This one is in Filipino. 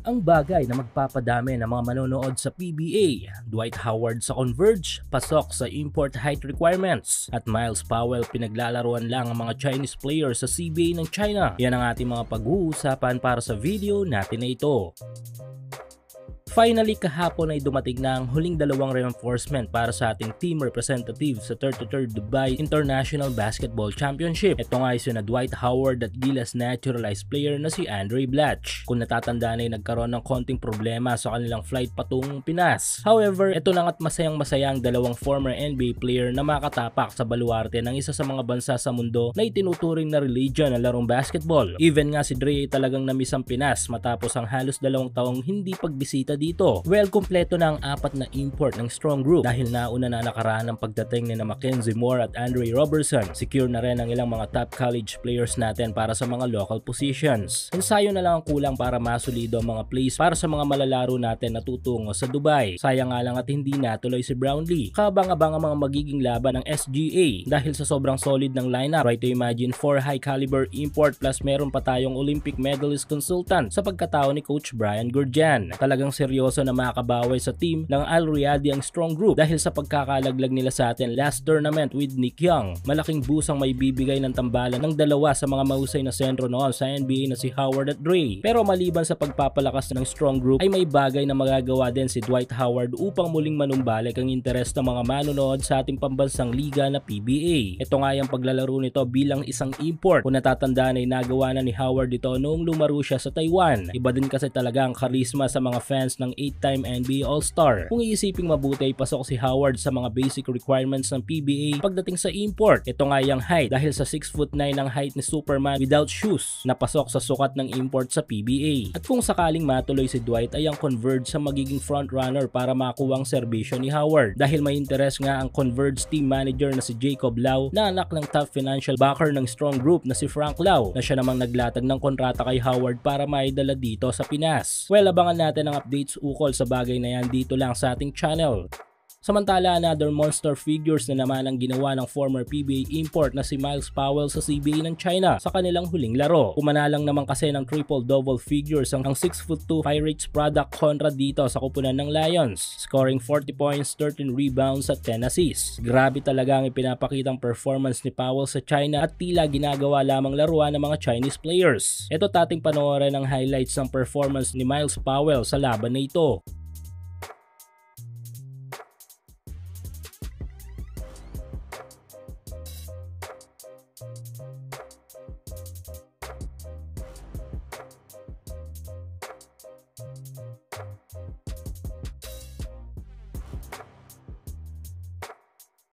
Ang bagay na magpapadami ng mga manonood sa PBA, Dwight Howard sa Converge, pasok sa import height requirements, at Myles Powell pinaglalaruan lang ang mga Chinese players sa CBA ng China. Yan ang ating mga pag-uusapan para sa video natin na ito. Finally, kahapon ay dumating na ang huling dalawang reinforcement para sa ating team representative sa 33rd Dubai International Basketball Championship. Ito nga ay sina Dwight Howard at Gilas naturalized player na si Andre Blatche. Kung natatandaan ay nagkaroon ng konting problema sa kanilang flight patungong Pinas. However, ito lang at masayang-masaya ang dalawang former NBA player na makatapak sa baluarte ng isa sa mga bansa sa mundo na itinuturing na religion ng larong basketball. Even nga si Dre ay talagang namiss ang Pinas matapos ang halos 2 taong hindi pagbisita dito. Well, kumpleto na ang 4 na import ng strong group dahil nauna na nakaraan ang pagdating ni na Mackenzie Moore at Andre Robertson. Secure na rin ang ilang mga top college players natin para sa mga local positions. Ensayo na lang ang kulang para masulido ang mga plays para sa mga malalaro natin na tutungo sa Dubai. Sayang nga lang at hindi natuloy si Brownlee. Kabang-abang ang mga magiging laban ng SGA dahil sa sobrang solid ng lineup. Try to imagine 4 high caliber import plus meron pa tayong Olympic medalist consultant sa pagkatao ni Coach Brian Gurjan. Talagang seryoso na makakabawi sa team ng Al Riyadi ang strong group dahil sa pagkakalaglag nila sa atin last tournament with Nick Young. Malaking busang may bibigay ng tambalan ng dalawa sa mga mahusay na sentro noon sa NBA na si Howard at Dre. Pero maliban sa pagpapalakas ng strong group ay may bagay na magagawa din si Dwight Howard upang muling manumbalik ang interes ng mga manonood sa ating pambansang liga na PBA. Ito nga yung paglalaro nito bilang isang import. Kung natatandaan ay nagawa na ni Howard ito noong lumaro siya sa Taiwan. Iba din kasi talaga ang karisma sa mga fans ng 8-time NBA All-Star. Kung iisiping mabuti ay pasok si Howard sa mga basic requirements ng PBA pagdating sa import. Ito nga yung height dahil sa 6'9" ang height ni Superman without shoes na pasok sa sukat ng import sa PBA. At kung sakaling matuloy si Dwight ay ang Converge sa magiging frontrunner para makuha ang serbisyo ni Howard dahil may interes nga ang Converge team manager na si Jacob Lau na anak ng top financial backer ng strong group na si Frank Lau na siya namang naglatag ng kontrata kay Howard para maidala dito sa Pinas. Well, abangan natin ang updates ukol sa bagay na yan dito lang sa ating channel. Samantala, another monster figures na naman ang ginawa ng former PBA import na si Myles Powell sa CBA ng China sa kanilang huling laro. Kumanalang naman kasi ng triple-double figures ang 6'2" Pirates product kontra dito sa kupunan ng Lions, scoring 40 points, 13 rebounds at 10 assists. Grabe talaga ang ipinapakitang performance ni Powell sa China at tila ginagawa lamang laruan ng mga Chinese players. Ito tating panoorin ang highlights ng performance ni Myles Powell sa laban na ito.